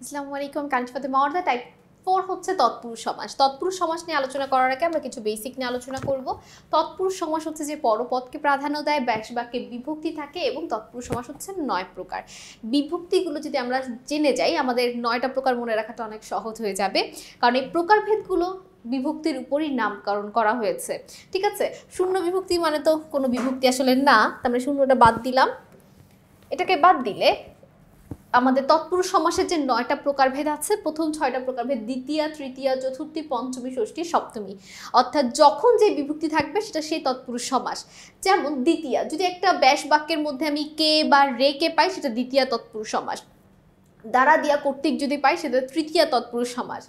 আসসালামু আলাইকুম। কানিজ ফাতেমা অর্দা। টাইপ 4 হচ্ছে তৎপুরুষ সমাস। তৎপুরুষ সমাস নিয়ে আলোচনা করার আগে আমরা কিছু বেসিক নিয়ে আলোচনা করব। তৎপুরুষ সমাস হচ্ছে যে পরপদকে প্রাধান্য দেয়, ব্যাস বাক্যে বিভক্তি থাকে এবং তৎপুরুষ সমাস হচ্ছে 9 প্রকার। বিভক্তিগুলো যদি আমরা জেনে যাই আমাদের 9টা প্রকার মনে রাখাটা অনেক সহজ হয়ে যাবে, কারণ এই প্রকারভেদগুলো বিভক্তির উপরই নামকরণ করা হয়েছে। ঠিক আছে, শূন্য বিভক্তি মানে তো কোনো বিভক্তি আসলে না, তারপরে শূন্যটা বাদ দিলাম। এটাকে বাদ দিলে আমাদের তৎপুরুষ সমাসের যে 9টা প্রকারভেদ আছে, প্রথম 6টা প্রকারভেদ দ্বিতীয়া, তৃতীয়া, চতুর্থী, পঞ্চমী, ষষ্ঠী, সপ্তমী, অর্থাৎ যখন যে বিভক্তি থাকবে সেটা সেই তৎপুরুষ সমাস। যেমন দ্বিতীয়া, যদি একটা ব্যাস বাক্যের মধ্যে আমি কে বা রে কে পাই সেটা দ্বিতীয়া তৎপুরুষ সমাস। দ্বারা দিয়া কর্তৃক যদি পাই সেটা তৃতীয়া তৎপুরুষ সমাস।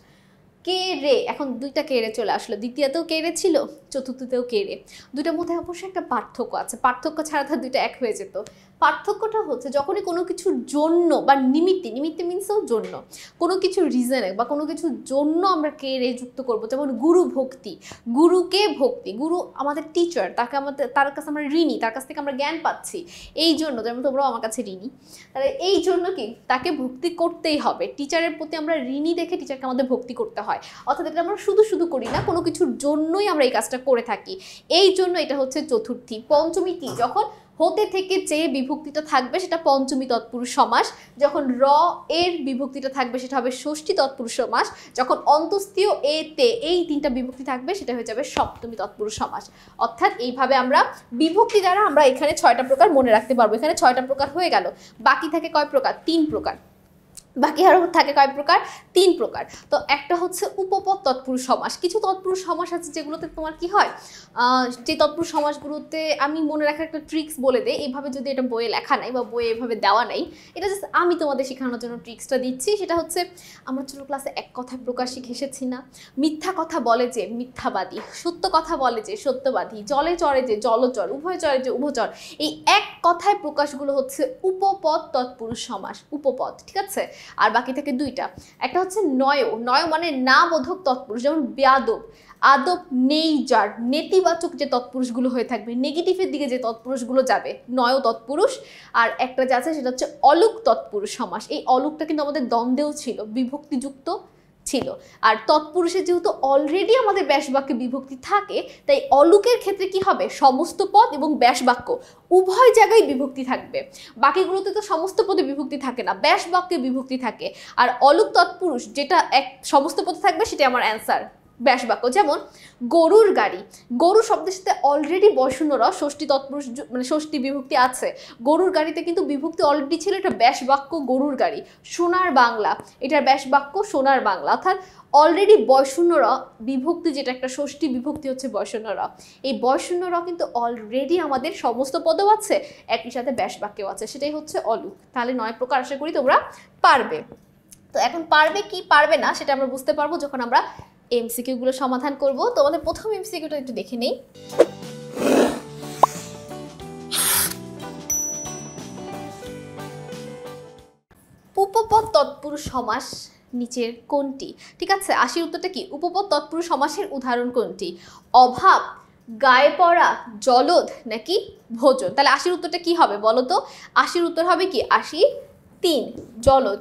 কে রে, এখন দুইটা কে রে চলে আসলো, দ্বিতীয়তেও কে রে ছিল, চতুর্থতেও কে রে। দুইটার মধ্যে অবশ্যই একটা পার্থক্য আছে, পার্থক্য ছাড়া তো দুইটা এক হয়ে যেত। পার্থক্যটা হচ্ছে যখনই কোনো কিছুর জন্য বা নিমিত্তে, নিমিত্তে মিনসও জন্য, কোনো কিছু রিজনে বা কোনো কিছুর জন্য আমরা কে রে যুক্ত করবো। যেমন গুরু ভক্তি, গুরুকে ভক্তি, গুরু আমাদের টিচার, তাকে আমাদের, তার কাছে আমরা ঋণী, তার কাছ থেকে আমরা জ্ঞান পাচ্ছি, এই জন্য, যেমন তোমরাও আমার কাছে ঋণী, তাহলে এই জন্য কি তাকে ভক্তি করতেই হবে। টিচারের প্রতি আমরা ঋণী দেখে টিচারকে আমাদের ভক্তি করতে হয়। অর্থাৎ এটা আমরা শুধু শুধু করি না, কোনো কিছুর জন্যই আমরা এই কাজটা করে থাকি, এই জন্য এটা হচ্ছে চতুর্থী। পঞ্চমী কি, যখন হতে থেকে যে বিভক্তিটা থাকবে সেটা পঞ্চমী তৎপুরুষ সমাস, যখন র এর বিভক্তিটা থাকবে সেটা হবে ষষ্ঠী তৎপুরুষ সমাস, যখন অন্তস্তীয় এ তে এই তিনটা বিভক্তি থাকবে সেটা হয়ে যাবে সপ্তমী তৎপুরুষ সমাস। অর্থাৎ এইভাবে আমরা বিভক্তি দ্বারা আমরা এখানে 6টা প্রকার মনে রাখতে পারবো। এখানে 6টা প্রকার হয়ে গেল, বাকি থাকে কয় প্রকার? 3 প্রকার। বাকি আরও থাকে কয় প্রকার? 3 প্রকার। তো একটা হচ্ছে উপপদ তৎপুরুষ সমাস। কিছু তৎপুরুষ সমাস আছে যেগুলোতে তোমার কি হয়, যে তৎপুরুষ সমাসগুলোতে আমি মনে রাখার একটা ট্রিক্স বলে দেই, এইভাবে যদি এটা বইয়ে লেখা নাই বা বইয়ে এভাবে দেওয়া নাই, এটা জাস্ট আমি তোমাদের শেখানোর জন্য ট্রিক্সটা দিচ্ছি। সেটা হচ্ছে, আমরা ছোটো ক্লাসে এক কথায় প্রকাশ শিখে এসেছি না, মিথ্যা কথা বলে যে মিথ্যাবাদী, সত্য কথা বলে যে সত্যবাদী, জলে চড়ে যে জলচর, উভয় চরে যে উভচর, এই এক কথায় প্রকাশগুলো হচ্ছে উপপদ তৎপুরুষ সমাস, উপপদ। ঠিক আছে, আর বাকি থাকে 2টা। একটা হচ্ছে নয়, নয় মানে না বোধক তৎপুরুষ, যেমন বেয়াদব, আদব নেই যার, নেতিবাচক যে তৎপুরুষগুলো হয়ে থাকবে, নেগেটিভের দিকে যে তৎপুরুষগুলো যাবে, নয় তৎপুরুষ। আর একটা যা আছে সেটা হচ্ছে অলুক তৎপুরুষ সমাস। এই অলুকটা কিন্তু আমাদের দ্বন্দ্বেও ছিল, বিভক্তিযুক্ত ছিল। আর তৎপুরুষের যেহেতু অলরেডি আমাদের ব্যাস বাক্যে বিভক্তি থাকে, তাই অলুকের ক্ষেত্রে কি হবে, সমস্ত পদ এবং ব্যাস বাক্য উভয় জায়গায় বিভক্তি থাকবে। বাকিগুলোতে তো সমস্ত পদে বিভক্তি থাকে না, ব্যাস বাক্যে বিভক্তি থাকে। আর অলুক তৎপুরুষ যেটা এক সমস্ত পদে থাকবে সেটা আমার অ্যান্সার, ব্যাস বাক্য। যেমন গরুর গাড়ি, গরু শব্দের সাথে অলরেডি বয়শূন্যরা ষষ্ঠী তৎপুরুষ মানে ষষ্ঠী বিভক্তি আছে। গরুর গাড়িতে কিন্তু বিভক্তি অলরেডি ছিল, এটা ব্যাস বাক্য গরুর গাড়ি। সোনার বাংলা, এটার ব্যাস বাক্য সোনার বাংলা। অর্থাৎ অলরেডি বয়শূন্যরা বিভক্তি, যেটা একটা ষষ্ঠী বিভক্তি হচ্ছে বয়শূন্যরা, এই বয়শূন্যরা কিন্তু অলরেডি আমাদের সমস্ত পদেও আছে, একই সাথে ব্যাস বাক্যেও আছে, সেটাই হচ্ছে অলুক। তাহলে 9 প্রকার আশা করি তোমরা পারবে। তো এখন পারবে কি পারবে না সেটা আমরা বুঝতে পারবো যখন আমরা এমসিকিউ গুলো সমাধান করব। তোমাদের প্রথম এমসিকিউটা একটু দেখে নেই। উপপদ তৎপুরুষ সমাস নিচের কোনটি? ঠিক আছে, 80 উত্তরটা কি? উপপদ তৎপুরুষ সমাসের উদাহরণ কোনটি? অভাব, গায়ে পড়া, জলদ নাকি ভোজন? তাহলে 80 উত্তরটা কি হবে বলো তো? 80 উত্তর হবে কি? 83 জলদ।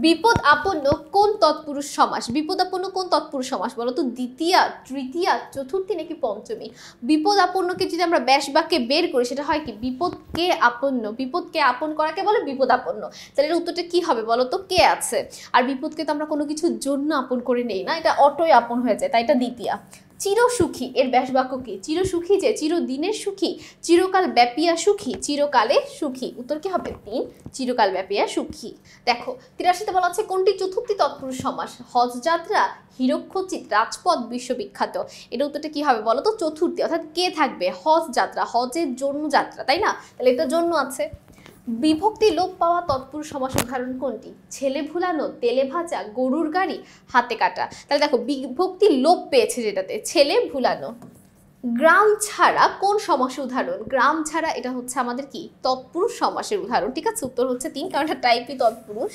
বিপদ আপন্ন কোন তৎপুরুষ সমাস? বিপদ আপন্ন কোন তৎপুরুষ সমাস বলো তো? দ্বিতীয়া, তৃতীয়া, চতুর্থী নাকি পঞ্চমী? বিপদ আপন্নকে যদি আমরা ব্যাস বাক্যে বের করি সেটা হয় কি? বিপদকে আপন্ন, বিপদকে আপন করাকে বলে বিপদ আপন্ন। তাহলে এর উত্তরটা কি হবে বলো তো? কে আছে। আর বিপদকে তো আমরা কোনো কিছুর জন্য আপন করে নেই না, এটা অটোই আপন হয়ে যায়, তাই এটা দ্বিতীয়া। চিরসুখী, এর ব্যাস বাক্য কি? চিরসুখী যে চিরদিনের সুখী, চিরকাল ব্যাপিয়া সুখী, চিরকালে সুখী। উত্তর কি হবে? 3, চিরকাল ব্যাপিয়া সুখী। দেখো 83তে বলা আছে কোনটি চতুর্থী তৎপুরুষ সমাস? হজ যাত্রা, হিরক্ষচিত, রাজপথ, বিশ্ববিখ্যাত। এর উত্তরটা কি হবে বলো তো? চতুর্থী। অর্থাৎ কে থাকবে? হজ যাত্রা, হজের জন্য যাত্রা, তাই না? তাহলে এটা জন্য আছে। বিভক্তি লোপ পাওয়া তৎপুরুষ সমাস উদাহরণ কোনটি? ছেলে ভুলানো, তেলে ভাজা, গরুর গাড়ি, হাতে কাটা। তাহলে দেখো বিভক্তি লোপ পেয়েছে যেটাতে, ছেলে ভুলানো। গ্রাম ছাড়া কোন সমাসের উদাহরণ? গ্রাম ছাড়া এটা হচ্ছে আমাদের কি? তৎপুরুষ সমাসের উদাহরণ। ঠিক আছে, উত্তর হচ্ছে 3, কারণ এটা টাইপই তৎপুরুষ।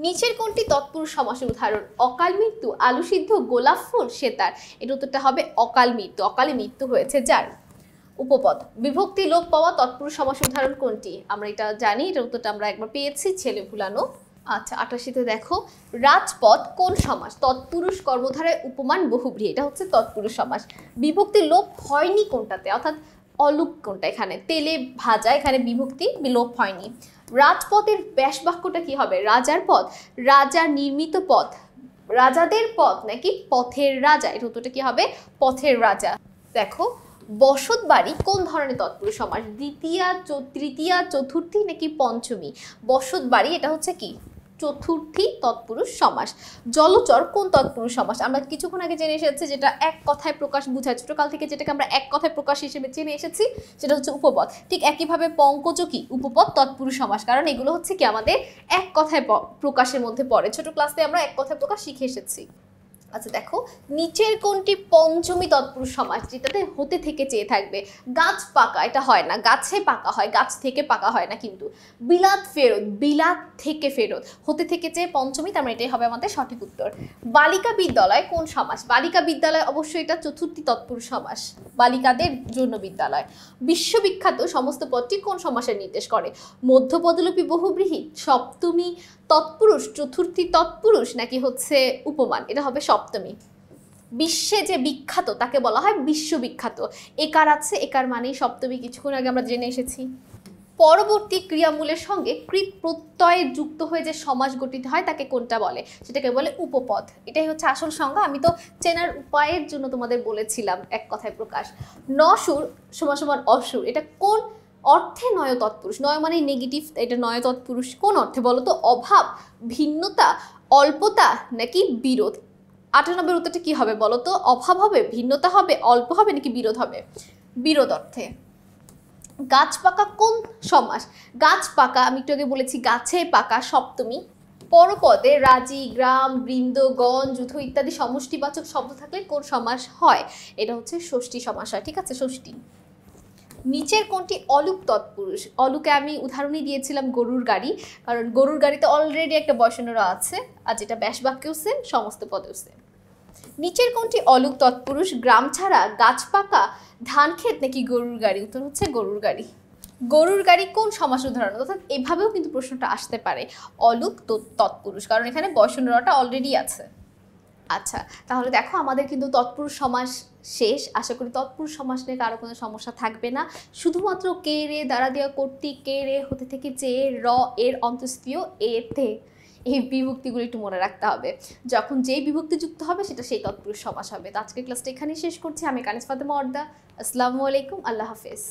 নিচের কোনটি তৎপুরুষ সমাসের উদাহরণ? অকাল মৃত্যু, আলু সিদ্ধ, গোলাপ ফুল, সেতার। এর উত্তরটা হবে অকাল মৃত্যু, অকালে মৃত্যু হয়েছে যার। উপপদ বিভক্তি লোপ পাওয়া তৎপুরুষ সমাসের উদাহরণ কোনটি? আমরা এটা জানি, এটার উত্তরটা আমরা একবার পেয়েছি, ছেলে ভুলানো। আচ্ছা ৮৮তে দেখো, রাজপথ কোন সমাস? তৎপুরুষ কর্মধারয় উপমান বহুব্রীহি, এটা হচ্ছে তৎপুরুষ সমাস। বিভক্তি লোপ হয়নি কোনটাতে, অর্থাৎ অলুপ কোনটা? এখানে তেলে ভাজা, এখানে বিভক্তি লোপ হয়নি। রাজপথের ব্যাস বাক্যটা কি হবে? রাজার পথ, রাজা নির্মিত পথ, রাজাদের পথ নাকি পথের রাজা? এর উত্তরটা কি হবে? পথের রাজা। দেখো, বসত বাড়ি কোন ধরনের তৎপুরুষ সমাস? দ্বিতীয়া, তৃতীয়া, চতুর্থী নাকি পঞ্চমী? বসত বাড়ি এটা হচ্ছে কি? চতুর্থী তৎপুরুষ সমাস। জলচর কোন তৎপুরুষ সমাস? আমরা কিছুক্ষণ আগে জেনে এসেছি, যেটা এক কথায় প্রকাশ বোঝায়, ছোটকাল থেকে যেটাকে আমরা এক কথায় প্রকাশ হিসেবে জেনে এসেছি, সেটা হচ্ছে উপপদ। ঠিক একইভাবে পঙ্কজ কি? উপপদ তৎপুরুষ সমাস, কারণ এগুলো হচ্ছে কি আমাদের এক কথায় প্রকাশের মধ্যে পড়ে। ছোট ক্লাসে আমরা এক কথায় প্রকাশ শিখে এসেছি। আচ্ছা দেখো, নিচের কোনটি পঞ্চমী তৎপুরুষ সমাস, যেটাতে হতে থেকে চেয়ে থাকবে? গাছ পাকা, এটা হয় না, গাছে পাকা হয়, গাছ থেকে পাকা হয় না। কিন্তু বিলাত ফেরত, বিলাত থেকে ফেরত, হতে থেকে চেয়ে পঞ্চমী, তার মানে এটাই হবে আমাদের সঠিক উত্তর। বালিকা বিদ্যালয় কোন সমাস? বালিকা বিদ্যালয় অবশ্যই এটা চতুর্থী তৎপুরুষ সমাস, বালিকাদের জন্য বিদ্যালয়। বিশ্ববিখ্যাত সমস্ত পদটি কোন সমাসের নির্দেশ করে? মধ্যপদলোপী বহুব্রীহি, সপ্তমী তৎপুরুষ, চতুর্থী তৎপুরুষ নাকি হচ্ছে উপমান? এটা হবে সপ্তমী। বিশ্বে যে বিখ্যাত তাকে বলা হয় বিশ্ববিখ্যাত। একার আছে, একার মানেই সপ্তমী, কিছুক্ষণ আগে আমরা জেনে এসেছি। পরবর্তী ক্রিয়ামূলের সঙ্গে কৃত প্রত্যয়ে যুক্ত হয়ে যে সমাস গঠিত হয় তাকে কোনটা বলে? সেটাকে বলে উপপদ। এটাই হচ্ছে আসল সংজ্ঞা। আমি তো চেনার উপায়ের জন্য তোমাদের বলেছিলাম এক কথায় প্রকাশ। নসুর সমান সমান অসুর, এটা কোন অর্থে নয় তৎপুরুষ? নয় মানে নেগেটিভ, এটা নয় তৎপুরুষ কোন অর্থে বলো তো? অভাব, ভিন্নতা, অল্পতা নাকি বিরোধ? ৯৮ উত্তরটা কি হবে বলো তো? অভাব হবে, ভিন্নতা হবে, অল্প হবে নাকি বিরোধ হবে? বিরোধ অর্থে। গাছ পাকা কোন সমাস? গাছ পাকা আমি একটু আগে বলেছি, গাছে পাকা সপ্তমী। পরপদে রাজি, গ্রাম, বৃন্দ, গণ, যুথ ইত্যাদি সমষ্টিবাচক শব্দ থাকলে কোন সমাস হয়? এটা হচ্ছে ষষ্ঠী সমাস হয়। ঠিক আছে, ষষ্ঠী। নিচের কোনটি অলুক তৎপুরুষ? অলুকে আমি উদাহরণই দিয়েছিলাম গরুর গাড়ি, কারণ গরুর গাড়িতে অলরেডি একটা বসানোর আছে, আর যেটা ব্যাস বাক্যেও সেম, সমস্ত পদেও সেম। নিচের কোনটি অলুক তৎপুরুষ? গ্রাম ছাড়া, গাছ পাকা, ধান ক্ষেত নাকি গরুর গাড়ি? উত্তর হচ্ছে গরুর গাড়ি। গরুর গাড়ি কোন সমাস উদাহরণ? অর্থাৎ এভাবেও কিন্তু প্রশ্নটা আসতে পারে, অলুক তৎপুরুষ, কারণ এখানে বসানোটা অলরেডি আছে। আচ্ছা, তাহলে দেখো আমাদের কিন্তু তৎপুরুষ সমাস শেষ। আশা করি তৎপুরুষ সমাস নিয়ে কারো কোনো সমস্যা থাকবে না। শুধুমাত্র কে রে, দ্বারা দেওয়া কর্তৃক, কে রে, হতে থেকে চেয়ে, র এর অন্ত্যেষ্টিয় এতে, এই বিভক্তিগুলো একটু মনে রাখতে হবে। যখন যেই বিভক্তি যুক্ত হবে সেটা সেই তৎপুরুষ সমাস হবে। তো আজকের ক্লাসটা এখানেই শেষ করছি। আমি কানিজ ফাতেমা অর্দা। আসসালামু আলাইকুম, আল্লাহ হাফেজ।